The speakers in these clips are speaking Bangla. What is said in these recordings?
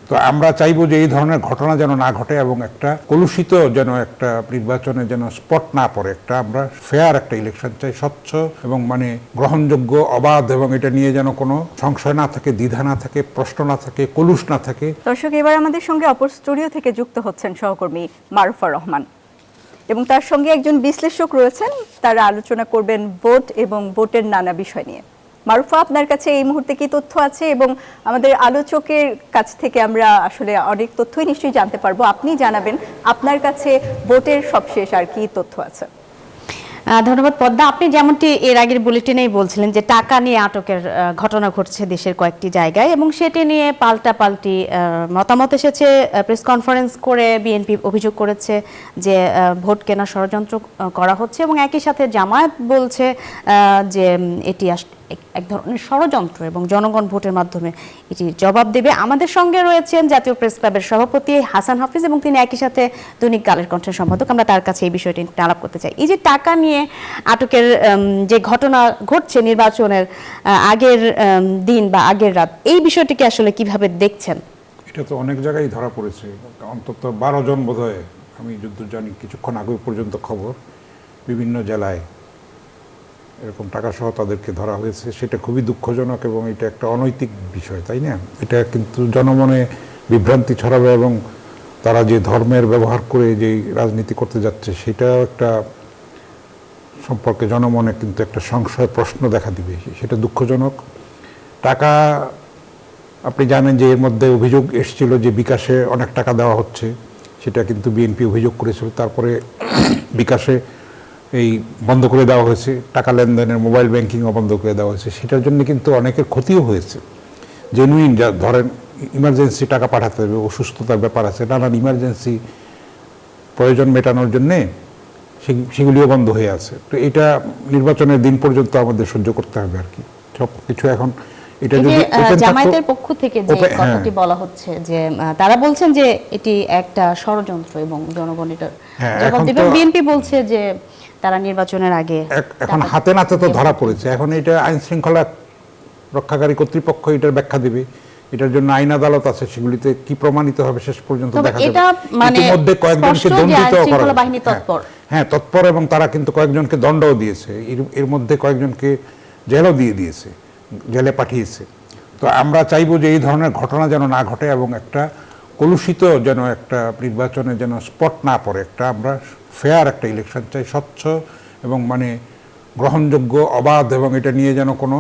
তো আমরা চাইবো যে এই ধরনের ঘটনা যেন না ঘটে এবং একটা কলুষিত যেন একটা নির্বাচনে যেন স্পট না পড়ে, একটা আমরা ফেয়ার একটা ইলেকশন চাই, স্বচ্ছ এবং মানে গ্রহণযোগ্য, অবাধ, এবং এটা নিয়ে যেন কোনো সংশয় না থাকে, দ্বিধা না থাকে, প্রশ্ন না থাকে, কলুষ না থাকে। দর্শক, এবার আমাদের সঙ্গে অপর স্টুডিও থেকে যুক্ত হচ্ছেন সহকর্মী মারুফা রহমান এবং তার সঙ্গে একজন বিশ্লেষক রয়েছেন। তারা আলোচনা করবেন ভোট এবং ভোটের নানা বিষয় নিয়ে। মারুফা, আপনার কাছে এই মুহূর্তে কি তথ্য আছে? এবং আমাদের আলোচকের কাছ থেকে আমরা আসলে অনেক তথ্যই নিশ্চয়ই জানতে পারবো। আপনি জানাবেন আপনার কাছে ভোটের সবশেষ আর কি তথ্য আছে। ধন্যবাদ পদ্মা। আপনি যেমনটি এর আগের বুলেটিনেই বলছিলেন যে টাকা নিয়ে আটকের ঘটনা ঘটছে দেশের কয়েকটি জায়গায়, এবং সেটি নিয়ে পাল্টাপাল্টি মতামত এসেছে। প্রেস কনফারেন্স করে বিএনপি অভিযোগ করেছে যে ভোট কেনা ষড়যন্ত্র করা হচ্ছে, এবং একই সাথে জামায়াত বলছে যে এটি এক ধরনের ষড়যন্ত্র এবং জনগণ ভোটের মাধ্যমে এটি জবাব দেবে। আমাদের সঙ্গে রয়েছেন জাতীয় প্রেস ক্লাবের সভাপতি হাসান হাফিজ, এবং তিনি একই সাথে দৈনিক কালের কণ্ঠের সম্পাদক। আমরা তার কাছে এই বিষয়টি আলাপ করতে চাই। এই যে টাকা নিয়ে আটকের যে ঘটনা ঘটছে নির্বাচনের আগের দিন বা আগের রাত, এই বিষয়টিকে আসলে কিভাবে দেখছেন? এটা তো অনেক জায়গায় ধরা পড়েছে, অন্তত 12 জন বোধহয়, আমি যুদ্ধ জানি কিছুক্ষণ আগে পর্যন্ত খবর, বিভিন্ন জেলায় এরকম টাকা সহ তাদেরকে ধরা হয়েছে। সেটা খুবই দুঃখজনক এবং এটা একটা অনৈতিক বিষয়, তাই না? এটা কিন্তু জনমনে বিভ্রান্তি ছড়াবে এবং তারা যে ধর্মের ব্যবহার করে যে রাজনীতি করতে যাচ্ছে সেটা একটা সম্পর্কে জনমনে কিন্তু একটা সংশয়, প্রশ্ন দেখা দিবে। সেটা দুঃখজনক। টাকা, আপনি জানেন যে এর মধ্যে অভিযোগ এসেছিল যে বিকাশে অনেক টাকা দেওয়া হচ্ছে, সেটা কিন্তু বিএনপি অভিযোগ করেছিল। তারপরে বিকাশে এই বন্ধ করে দেওয়া হয়েছে, টাকা লেনদেনের মোবাইল ব্যাংকিংও বন্ধ করে দেওয়া হয়েছে। সেটার জন্য কিন্তু অনেকের ক্ষতিও হয়েছে। জেনুইন, যা ধরেন ইমার্জেন্সি টাকা পাঠাতে হবে, অসুস্থতার ব্যাপার আছে, নানান ইমার্জেন্সি প্রয়োজন মেটানোর জন্যে সেগুলিও বন্ধ হয়ে আছে। তো এটা নির্বাচনের দিন পর্যন্ত আমাদের সহ্য করতে হবে আর কি, সব কিছু। এখন এটা যদি জামায়াতের পক্ষ থেকে যে কথাটি বলা হচ্ছে যে তারা বলছেন যে এটি একটা ষড়যন্ত্র এবং জনগণ এটা জবাব দেবে, বিএনপি বলছে যে তারা নির্বাচনের আগে, এখন হাতে নাতে তো ধরা পড়েছে। এখন এটা আইন শৃঙ্খলা রক্ষাকারী কর্তৃপক্ষ এটার ব্যাখ্যা দেবে, এটার জন্য আইন আদালত আছে, সেগুলিতে কি প্রমাণিত হবে শেষ পর্যন্ত দেখা যাবে। ইতিমধ্যে কয়েকজনকে দণ্ডিত করা, হ্যাঁ তৎপর, এবং তারা কিন্তু কয়েকজনকে দণ্ডও দিয়েছে, এর মধ্যে কয়েকজনকে জেলও দিয়েছে, জেলে পাঠিয়েছে। তো আমরা চাইবো যে এই ধরনের ঘটনা যেন না ঘটে এবং একটা কলুষিত যেন একটা নির্বাচনে যেন স্পট না পড়ে, একটা আমরা ফেয়ার একটা ইলেকশন চাই, স্বচ্ছ এবং মানে গ্রহণযোগ্য, অবাধ, এবং এটা নিয়ে যেন কোনো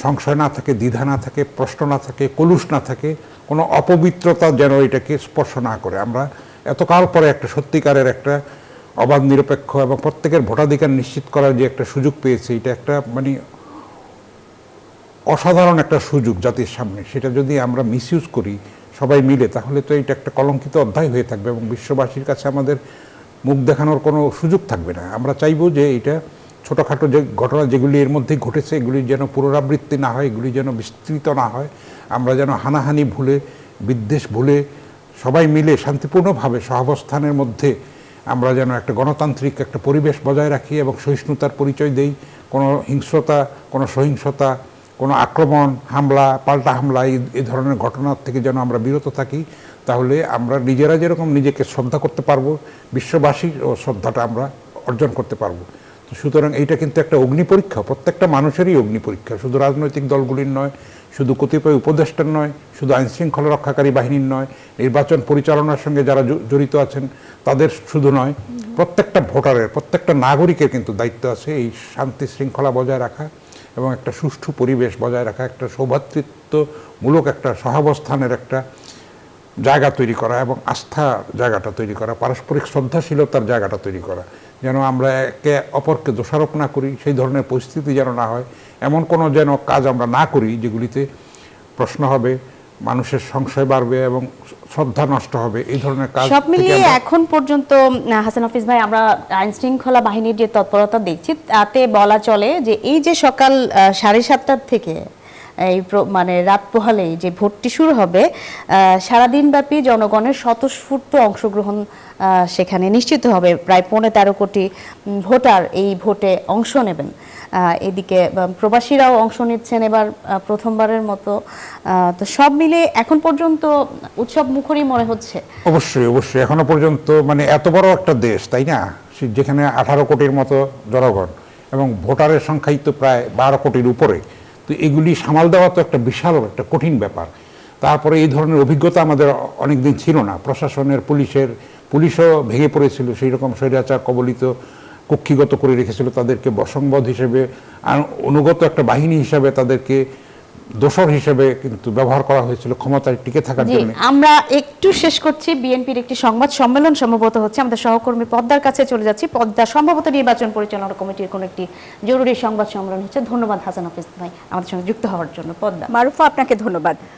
সংশয় না থাকে, দ্বিধা না থাকে, প্রশ্ন না থাকে, কলুষ না থাকে, কোনো অপবিত্রতা যেন এটাকে স্পর্শ না করে। আমরা এতকাল পরে একটা সত্যিকারের একটা অবাধ, নিরপেক্ষ এবং প্রত্যেকের ভোটাধিকার নিশ্চিত করার যে একটা সুযোগ পেয়েছে, এটা একটা মানে অসাধারণ একটা সুযোগ জাতির সামনে। সেটা যদি আমরা মিসইউজ করি সবাই মিলে, তাহলে তো এটা একটা কলঙ্কিত অধ্যায় হয়ে থাকবে এবং বিশ্ববাসীর কাছে আমাদের মুখ দেখানোর কোনো সুযোগ থাকবে না। আমরা চাইবো যে এটা ছোটোখাটো যে ঘটনা যেগুলি এর মধ্যেই ঘটেছে, এগুলি যেন পুনরাবৃত্তি না হয়, এগুলি যেন বিস্তৃত না হয়। আমরা যেন হানাহানি ভুলে, বিদ্বেষ ভুলে সবাই মিলে শান্তিপূর্ণভাবে সহাবস্থানের মধ্যে আমরা যেন একটা গণতান্ত্রিক একটা পরিবেশ বজায় রাখি এবং সহিষ্ণুতার পরিচয় দেই। কোনো হিংস্রতা, কোনো সহিংসতা, কোনো আক্রমণ, হামলা, পাল্টা হামলা, এই ধরনের ঘটনার থেকে যেন আমরা বিরত থাকি। তাহলে আমরা নিজেরা যেরকম নিজেকে শ্রদ্ধা করতে পারবো, বিশ্ববাসীর শ্রদ্ধাটা আমরা অর্জন করতে পারবো। তো সুতরাং এইটা কিন্তু একটা অগ্নি পরীক্ষা, প্রত্যেকটা মানুষেরই অগ্নি পরীক্ষা, শুধু রাজনৈতিক দলগুলির নয়, শুধু কতিপয় উপদেষ্টার নয়, শুধু আইনশৃঙ্খলা রক্ষাকারী বাহিনীর নয়, নির্বাচন পরিচালনার সঙ্গে যারা জড়িত আছেন তাদের শুধু নয়, প্রত্যেকটা ভোটারের, প্রত্যেকটা নাগরিকের কিন্তু দায়িত্ব আছে এই শান্তি শৃঙ্খলা বজায় রাখা এবং একটা সুষ্ঠু পরিবেশ বজায় রাখা, একটা সৌভ্রাতৃত্বমূলক একটা সহাবস্থানের একটা জায়গা তৈরি করা এবং আস্থার জায়গাটা তৈরি করা, পারস্পরিক শ্রদ্ধাশীলতার জায়গাটা তৈরি করা, যেন আমরা একে অপরকে দোষারোপ না করি, সেই ধরনের পরিস্থিতি যেন না হয়, এমন কোনো যেন কাজ আমরা না করি যেগুলিতে প্রশ্ন হবে, মানুষের সংশয় বাড়বে এবং শ্রদ্ধা নষ্ট হবে। এই ধরনের কাজ সব মিলিয়ে এখন পর্যন্ত হাসান হাফিজ ভাই, আমরা আইন শৃঙ্খলা বাহিনীর যে তৎপরতা দেখছি তাতে বলা চলে যে এই যে সকাল 7:30টার থেকে এই মানে রাত পোহালেই যে ভোটটি শুরু হবে, সারাদিনব্যাপী জনগণের স্বতঃস্ফূর্ত অংশগ্রহণ সেখানে নিশ্চিত হবে। প্রায় 13.5 কোটি ভোটার এই ভোটে অংশ নেবেন। এদিকে প্রবাসীরাও অংশ নিচ্ছেন এবার প্রথমবারের মতো। তো সব মিলে এখন পর্যন্ত উৎসব মুখরই মনে হচ্ছে। অবশ্যই অবশ্যই, এখনো পর্যন্ত মানে এত বড় একটা দেশ, তাই না, যেখানে 18 কোটির মতো জনগণ এবং ভোটারের সংখ্যাই তো প্রায় 12 কোটির উপরে। তো এগুলি সামাল দেওয়া তো একটা বিশাল একটা কঠিন ব্যাপার। তারপরে এই ধরনের অভিজ্ঞতা আমাদের অনেক দিন ছিল না। প্রশাসনের পুলিশও ভেঙে পড়েছিল, সেই রকম স্বৈরাচার কবলিত কক্ষিগত করে রেখেছিল তাদেরকে, বসংবদ হিসেবে আর অনুগত একটা বাহিনী হিসেবে তাদেরকে দোসর হিসেবে কিন্তু ব্যবহার করা হয়েছিল ক্ষমতায় টিকে থাকার জি, জন্য। আমরা একটু শেষ করছি। বিএনপির একটি সংবাদ সম্মেলন সম্ভবত হচ্ছে, আমাদের সহকর্মী পদ্মার কাছে চলে যাচ্ছি। পদ্মা, সম্ভবত নির্বাচন পরিচালনা কমিটির কোনো একটি জরুরি সংবাদ সম্মেলন হচ্ছে। ধন্যবাদ হাসান হাফিজ ভাই আমাদের সঙ্গে যুক্ত হওয়ার জন্য। পদ্মা। মারুফা, আপনাকে ধন্যবাদ।